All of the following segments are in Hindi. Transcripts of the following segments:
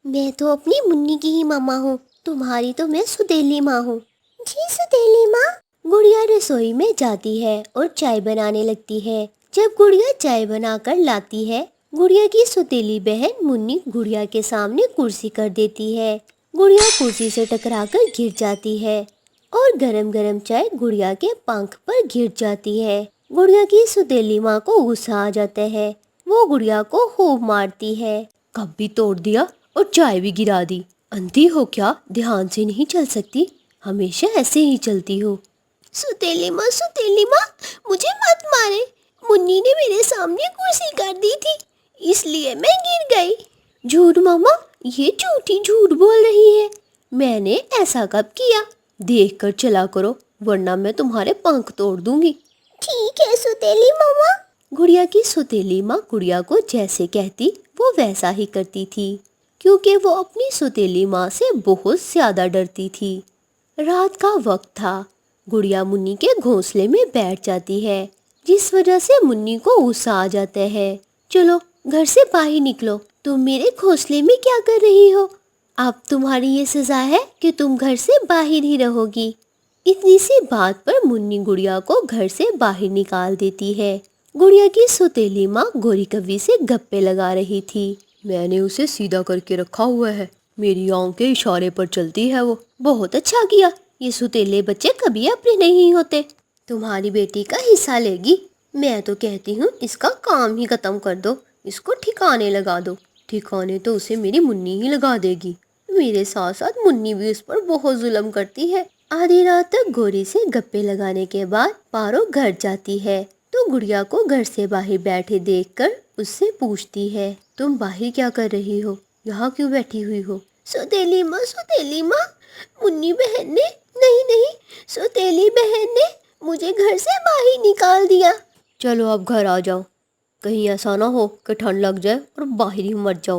मैं तो अपनी मुन्नी की ही मामा हूँ, तुम्हारी तो मैं सुतेली माँ हूँ। जी सुतेली माँ। गुड़िया रसोई में जाती है और चाय बनाने लगती है। जब गुड़िया चाय बनाकर लाती है, गुड़िया की सुतेली बहन मुन्नी गुड़िया के सामने कुर्सी कर देती है। गुड़िया कुर्सी से टकराकर गिर जाती है और गरम गरम चाय गुड़िया के पंख पर गिर जाती है। गुड़िया की सुतेली माँ को गुस्सा आ जाता है। वो गुड़िया को खूब मारती है। कप भी तोड़ दिया और चाय भी गिरा दी। अंधी हो क्या, ध्यान से नहीं चल सकती? हमेशा ऐसे ही चलती हो। सुतेली माँ, मुझे मत मारे। मुन्नी ने मेरे सामने कुर्सी कर दी थी, इसलिए मैं गिर गई। झूठ मामा, ये झूठी झूठ बोल रही है। मैंने ऐसा कब किया? देख कर चला करो, वरना मैं तुम्हारे पंख तोड़ दूंगी। ठीक है सुतेली मामा। गुड़िया की सुतेली माँ गुड़िया को जैसे कहती वो वैसा ही करती थी, क्योंकि वो अपनी सुतेली माँ से बहुत ज्यादा डरती थी। रात का वक्त था। गुड़िया मुन्नी के घोंसले में बैठ जाती है, जिस वजह से मुन्नी को गुस्सा आ जाता है। चलो घर से बाहर निकलो। तुम मेरे घोंसले में क्या कर रही हो? अब तुम्हारी ये सजा है कि तुम घर से बाहर ही रहोगी। इतनी सी बात पर मुन्नी गुड़िया को घर से बाहर निकाल देती है। गुड़िया की सौतेली माँ गोरी कव्वी से गप्पे लगा रही थी। मैंने उसे सीधा करके रखा हुआ है, मेरी आंख के इशारे पर चलती है वो। बहुत अच्छा किया, ये सुतेले बच्चे कभी अपने नहीं होते। तुम्हारी बेटी का हिस्सा लेगी। मैं तो कहती हूँ इसका काम ही खत्म कर दो, इसको ठिकाने लगा दो। ठिकाने तो उसे मेरी मुन्नी ही लगा देगी। मेरे साथ साथ मुन्नी भी उस पर बहुत जुल्म करती है। आधी रात तक गोरी से गप्पे लगाने के बाद पारो घर जाती है तो गुड़िया को घर से बाहर बैठे देखकर उससे पूछती है, तुम बाहर क्या कर रही हो? यहाँ क्यों बैठी हुई हो? सौतेली माँ, मुन्नी बहन ने, नहीं, सौतेली बहन ने मुझे घर से बाहर निकाल दिया। चलो अब घर आ जाओ, कहीं ऐसा ना हो कि ठंड लग जाए और बाहर ही मर जाओ।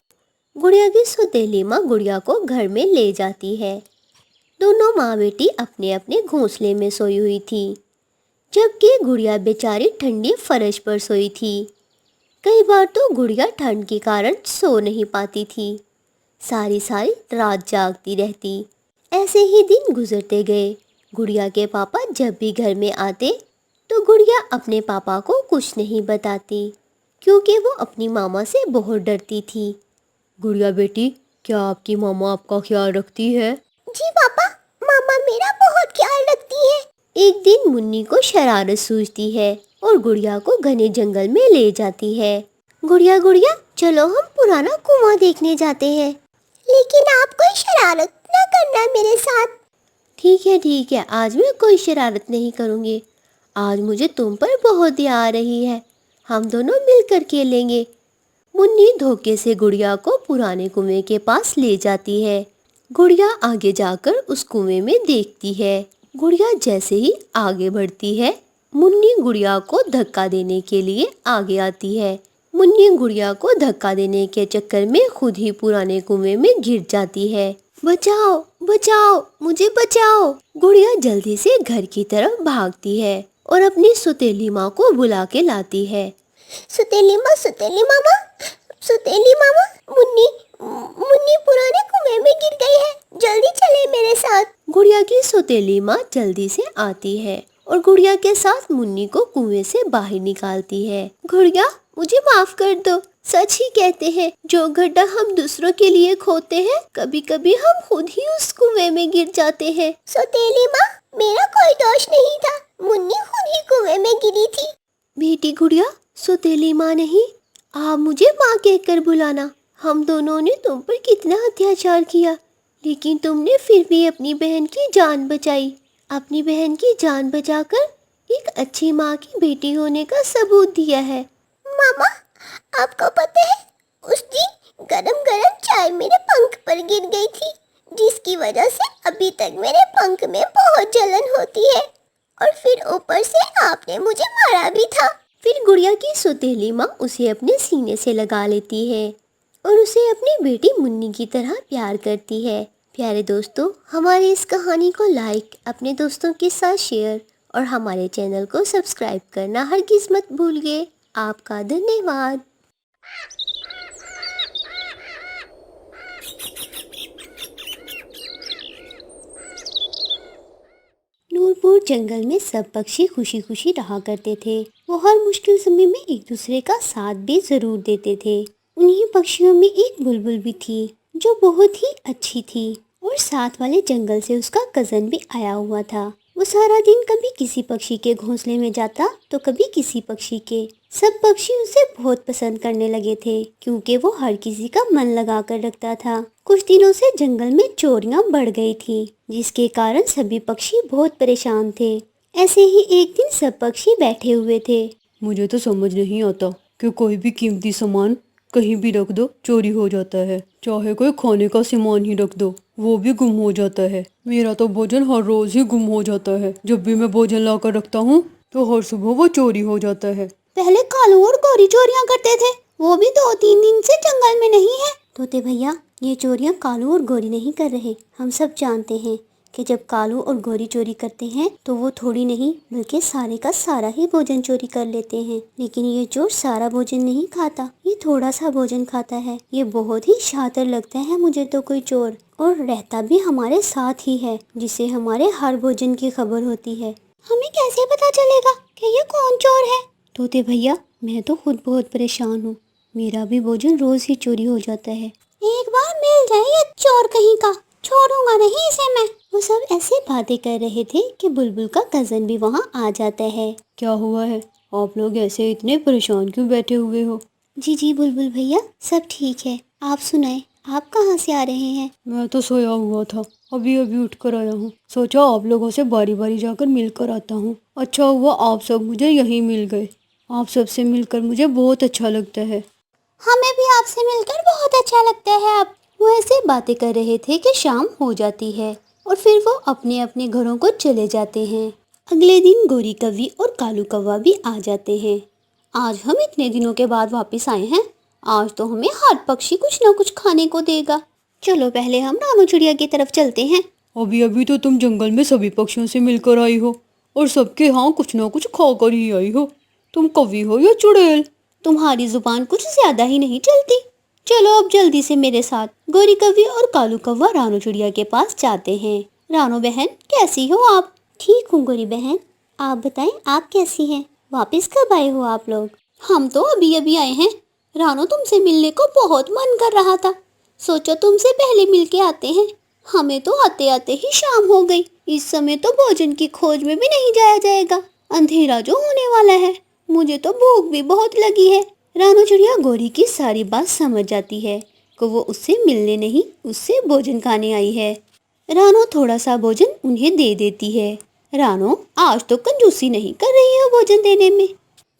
गुड़िया की सौतेली माँ गुड़िया को घर में ले जाती है। दोनों माँ बेटी अपने अपने घोंसले में सोई हुई थी, जबकि गुड़िया बेचारी ठंडी फर्श पर सोई थी। कई बार तो गुड़िया ठंड के कारण सो नहीं पाती थी, सारी सारी रात जागती रहती। ऐसे ही दिन गुजरते गए। गुड़िया के पापा जब भी घर में आते तो गुड़िया अपने पापा को कुछ नहीं बताती, क्योंकि वो अपनी मामा से बहुत डरती थी। गुड़िया बेटी, क्या आपकी मामा आपका ख्याल रखती है? जी पापा, मामा मेरा बहुत ख्याल रखती है। एक दिन मुन्नी को शरारत सूझती है और गुड़िया को घने जंगल में ले जाती है। गुड़िया गुड़िया, चलो हम पुराना कुआं देखने जाते हैं। लेकिन आप कोई शरारत न करना मेरे साथ। ठीक है, आज मैं कोई शरारत नहीं करूँगी। आज मुझे तुम पर बहुत दया आ रही है, हम दोनों मिलकर खेलेंगे। मुन्नी धोखे से गुड़िया को पुराने कुएं के पास ले जाती है। गुड़िया आगे जाकर उस कुएं में देखती है। गुड़िया जैसे ही आगे बढ़ती है, मुन्नी गुड़िया को धक्का देने के लिए आगे आती है। मुन्नी गुड़िया को धक्का देने के चक्कर में खुद ही पुराने कुएं में गिर जाती है। बचाओ बचाओ, मुझे बचाओ। गुड़िया जल्दी से घर की तरफ भागती है और अपनी सुतेली माँ को बुला के लाती है। सुतेली मामा, मुन्नी मुन्नी पुराने कुएं में गिर गई है, जल्दी चले मेरे साथ। गुड़िया की सुतेली माँ जल्दी से आती है और गुड़िया के साथ मुन्नी को कुएं से बाहर निकालती है। गुड़िया, मुझे माफ कर दो। सच ही कहते हैं, जो गड्ढा हम दूसरों के लिए खोदते हैं, कभी कभी हम खुद ही उस कुएं में गिर जाते हैं। सुतेली माँ, मेरा कोई दोष नहीं था, मुन्नी खुद ही कुएं में गिरी थी। बेटी गुड़िया, सुतेली माँ नहीं, आप मुझे माँ कहकर बुलाना। हम दोनों ने तुम पर कितना अत्याचार किया, लेकिन तुमने फिर भी अपनी बहन की जान बचाई। अपनी बहन की जान बचाकर एक अच्छी माँ की बेटी होने का सबूत दिया है। मामा, आपको पता है, उस दिन गरम गरम चाय मेरे पंख पर गिर गई थी, जिसकी वजह से अभी तक मेरे पंख में बहुत जलन होती है, और फिर ऊपर से आपने मुझे मारा भी था। फिर गुड़िया की सौतेली माँ उसे अपने सीने से लगा लेती है और उसे अपनी बेटी मुन्नी की तरह प्यार करती है। प्यारे दोस्तों, हमारी इस कहानी को लाइक, अपने दोस्तों के साथ शेयर और हमारे चैनल को सब्सक्राइब करना हरगिज़ मत भूलिए। आपका धन्यवाद। नूरपुर जंगल में सब पक्षी खुशी खुशी रहा करते थे। वो हर मुश्किल समय में एक दूसरे का साथ भी जरूर देते थे। उन्हीं पक्षियों में एक बुलबुल भी थी जो बहुत ही अच्छी थी और साथ वाले जंगल से उसका कजन भी आया हुआ था। वो सारा दिन कभी किसी पक्षी के घोंसले में जाता तो कभी किसी पक्षी के। सब पक्षी उसे बहुत पसंद करने लगे थे क्योंकि वो हर किसी का मन लगा कर रखता था। कुछ दिनों से जंगल में चोरियां बढ़ गई थी जिसके कारण सभी पक्षी बहुत परेशान थे। ऐसे ही एक दिन सब पक्षी बैठे हुए थे। मुझे तो समझ नहीं आता कि कोई भी कीमती सामान कहीं भी रख दो चोरी हो जाता है। चाहे कोई खाने का सामान ही रख दो वो भी गुम हो जाता है। मेरा तो भोजन हर रोज ही गुम हो जाता है। जब भी मैं भोजन लाकर रखता हूँ तो हर सुबह वो चोरी हो जाता है। पहले कालू और गौरी चोरियां करते थे, वो भी 2-3 दिन से जंगल में नहीं है। तोते भैया, ये चोरियां कालू और गौरी नहीं कर रहे। हम सब जानते हैं कि जब कालू और गौरी चोरी करते हैं तो वो थोड़ी नहीं बल्कि सारे का सारा ही भोजन चोरी कर लेते हैं। लेकिन ये चोर सारा भोजन नहीं खाता, ये थोड़ा सा भोजन खाता है। ये बहुत ही शातिर लगता है मुझे तो कोई चोर, और रहता भी हमारे साथ ही है जिसे हमारे हर भोजन की खबर होती है। हमें कैसे पता चलेगा कि ये कौन चोर है? तोते भैया, मैं तो खुद बहुत परेशान हूँ। मेरा भी भोजन रोज ही चोरी हो जाता है। एक बार मिल जाए ये चोर कहीं का, छोड़ूंगा नहीं इसे मैं। वो सब ऐसे बातें कर रहे थे कि बुलबुल का कजन भी वहाँ आ जाता है। क्या हुआ है? आप लोग ऐसे इतने परेशान क्यों बैठे हुए हो? जी बुलबुल भैया, सब ठीक है। आप सुनाए, आप कहाँ से आ रहे हैं? मैं तो सोया हुआ था, अभी अभी उठ कर आया हूँ। सोचा आप लोगों से बारी बारी जाकर मिलकर आता हूँ। अच्छा हुआ आप सब मुझे यहीं मिल गए। आप सबसे मिलकर मुझे बहुत अच्छा लगता है। हमें भी आपसे मिलकर बहुत अच्छा लगता है। अब वो ऐसे बातें कर रहे थे कि शाम हो जाती है और फिर वो अपने अपने घरों को चले जाते हैं। अगले दिन गोरी कौवी और कालू कौवा भी आ जाते हैं। आज हम इतने दिनों के बाद वापस आए हैं, आज तो हमें हर पक्षी कुछ ना कुछ खाने को देगा। चलो पहले हम रानू चिड़िया की तरफ चलते हैं। अभी अभी तो तुम जंगल में सभी पक्षियों से मिलकर आई हो और सबके यहाँ कुछ ना कुछ खाकर ही आई हो। तुम कौवी हो या चुड़ैल? तुम्हारी जुबान कुछ ज्यादा ही नहीं चलती। चलो अब जल्दी से मेरे साथ। गोरी कौवी और कालू कौवा रानू चिड़िया के पास जाते हैं। रानू बहन, कैसी हो आप? ठीक हूँ गोरी बहन, आप बताएं आप कैसी हैं? वापस कब आए हो आप लोग? हम तो अभी अभी आए हैं। रानू, तुमसे मिलने को बहुत मन कर रहा था, सोचा तुमसे पहले मिल के आते हैं। हमें तो आते आते ही शाम हो गई। इस समय तो भोजन की खोज में भी नहीं जाया जाएगा, अंधेरा जो होने वाला है। मुझे तो भूख भी बहुत लगी है। रानू चिड़िया गोरी की सारी बात समझ जाती है कि वो उससे मिलने नहीं, उससे भोजन खाने आई है। रानू थोड़ा सा भोजन उन्हें दे देती है। रानू, आज तो कंजूसी नहीं कर रही हो भोजन देने में।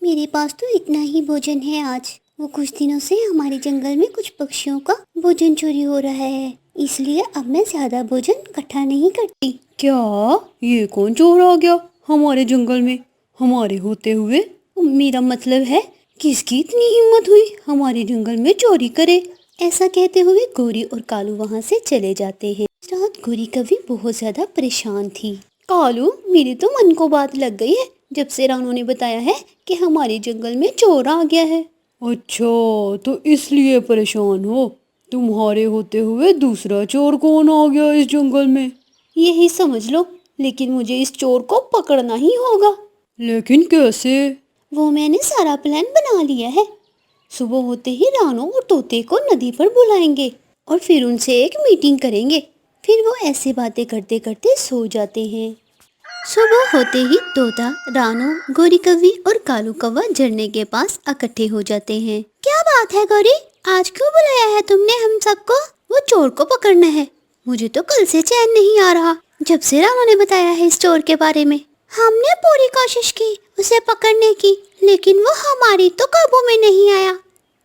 मेरे पास तो इतना ही भोजन है आज। वो कुछ दिनों से हमारे जंगल में कुछ पक्षियों का भोजन चोरी हो रहा है, इसलिए अब मैं ज्यादा भोजन इकट्ठा नहीं करती। क्या? ये कौन चोर आ गया हमारे जंगल में हमारे होते हुए? मेरा मतलब है, किसकी इतनी हिम्मत हुई हमारे जंगल में चोरी करे? ऐसा कहते हुए गोरी और कालू वहाँ से चले जाते हैं। इस रात गोरी कभी बहुत ज्यादा परेशान थी। कालू, मेरे तो मन को बात लग गई है जब से रानू ने बताया है कि हमारे जंगल में चोर आ गया है। अच्छा, तो इसलिए परेशान हो? तुम्हारे होते हुए दूसरा चोर कौन आ गया इस जंगल में? यही समझ लो, लेकिन मुझे इस चोर को पकड़ना ही होगा। लेकिन कैसे? वो मैंने सारा प्लान बना लिया है। सुबह होते ही रानू और तोते को नदी पर बुलाएंगे और फिर उनसे एक मीटिंग करेंगे। फिर वो ऐसे बातें करते करते सो जाते हैं। सुबह होते ही तोता, रानू, गोरी कौवी और कालू कौवा झरने के पास इकट्ठे हो जाते हैं। क्या बात है गोरी, आज क्यों बुलाया है तुमने हम सबको? वो चोर को पकड़ना है। मुझे तो कल से चैन नहीं आ रहा जब से रानू ने बताया है इस चोर के बारे में। हमने पूरी कोशिश की उसे पकड़ने की, लेकिन वो हमारी तो काबू में नहीं आया।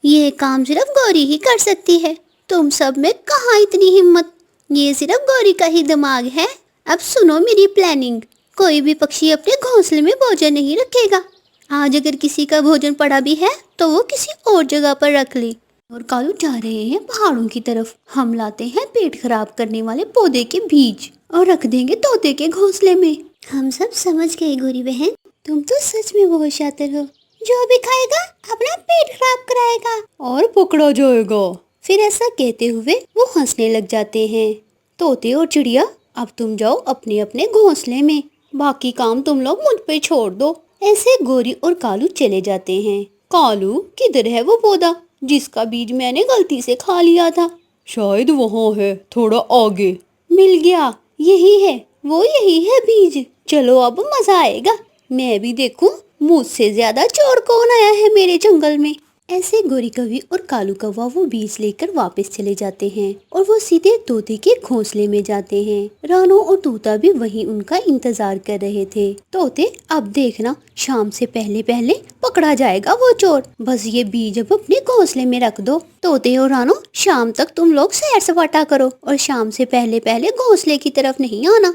ये काम सिर्फ गौरी ही कर सकती है। तुम सब में कहाँ इतनी हिम्मत, ये सिर्फ गौरी का ही दिमाग है। अब सुनो मेरी प्लानिंग। कोई भी पक्षी अपने घोंसले में भोजन नहीं रखेगा। आज अगर किसी का भोजन पड़ा भी है तो वो किसी और जगह पर रख ले। और कालू जा रहे हैं पहाड़ों की तरफ। हम लाते हैं पेट खराब करने वाले पौधे के बीज और रख देंगे तोते के घोंसले में। हम सब समझ गए गोरी बहन, तुम तो सच में बहुत शातिर हो। जो भी खाएगा अपना पेट खराब कराएगा और पकड़ा जाएगा। फिर ऐसा कहते हुए वो हंसने लग जाते हैं। तोते और चिड़िया, अब तुम जाओ अपने अपने घोंसले में। बाकी काम तुम लोग मुझ पे छोड़ दो। ऐसे गोरी और कालू चले जाते हैं। कालू, किधर है वो पौधा जिसका बीज मैंने गलती से खा लिया था? शायद वहाँ है, थोड़ा आगे। मिल गया, यही है, वो यही है बीज। चलो अब मजा आएगा, मैं भी देखूं मुझसे ज्यादा चोर कौन आया है मेरे जंगल में। ऐसे गोरी कौवी और कालू कौवा वो बीज लेकर वापस चले जाते हैं और वो सीधे तोते के घोंसले में जाते हैं। रानो और तोता भी वहीं उनका इंतजार कर रहे थे। तोते, अब देखना शाम से पहले पहले पकड़ा जाएगा वो चोर। बस ये बीज अब अपने घोंसले में रख दो। तोते और रानो, शाम तक तुम लोग सैर सपाटा करो और शाम से पहले पहले घोंसले की तरफ नहीं आना।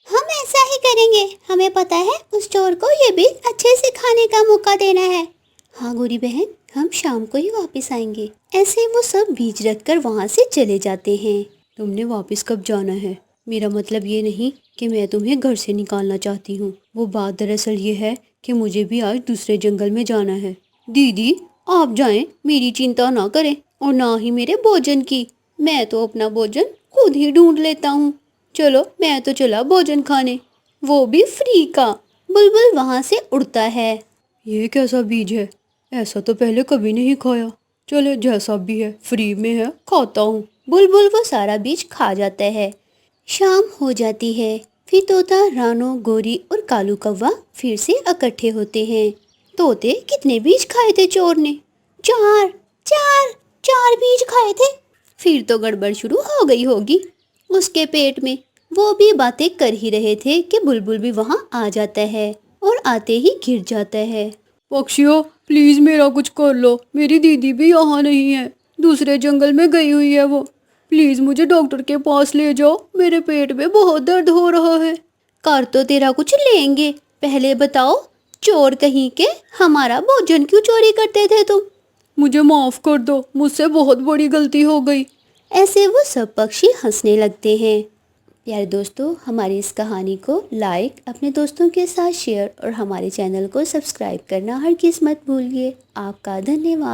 हम ऐसा ही करेंगे, हमें पता है उस चोर को ये बीज अच्छे से खाने का मौका देना है। हाँ गोरी बहन, हम शाम को ही वापस आएंगे। ऐसे वो सब बीज रखकर वहाँ से चले जाते हैं। तुमने वापस कब जाना है? मेरा मतलब ये नहीं कि मैं तुम्हें घर से निकालना चाहती हूँ। वो बात दरअसल ये है कि मुझे भी आज दूसरे जंगल में जाना है। दीदी, आप जाएं, मेरी चिंता ना करें और ना ही मेरे भोजन की। मैं तो अपना भोजन खुद ही ढूंढ लेता हूँ। चलो, मैं तो चला भोजन खाने, वो भी फ्री का। बुलबुल वहाँ से उड़ता है। ये कैसा बीज है? ऐसा तो पहले कभी नहीं खाया। चले, जैसा भी है, फ्री में है, खाता हूँ। बुलबुल वो सारा बीज खा जाता है। शाम हो जाती है। फिर तोता, रानो, गोरी और कालू कौवा फिर से इकट्ठे होते हैं। तोते, कितने बीज खाए थे चोर ने? चार चार चार बीज खाए थे। फिर तो गड़बड़ शुरू हो गई होगी उसके पेट में। वो भी बातें कर ही रहे थे कि बुलबुल भी वहाँ आ जाता है और आते ही गिर जाता है। पक्षियों, प्लीज मेरा कुछ कर लो। मेरी दीदी भी यहाँ नहीं है, दूसरे जंगल में गई हुई है वो। प्लीज मुझे डॉक्टर के पास ले जाओ, मेरे पेट में बहुत दर्द हो रहा है। कर तो तेरा कुछ लेंगे, पहले बताओ चोर कहीं के, हमारा भोजन क्यों चोरी करते थे तुम? मुझे माफ कर दो, मुझसे बहुत बड़ी गलती हो गई। ऐसे वो सब पक्षी हंसने लगते हैं। प्यारे दोस्तों, हमारी इस कहानी को लाइक, अपने दोस्तों के साथ शेयर और हमारे चैनल को सब्सक्राइब करना हरगिज़ मत भूलिए। आपका धन्यवाद।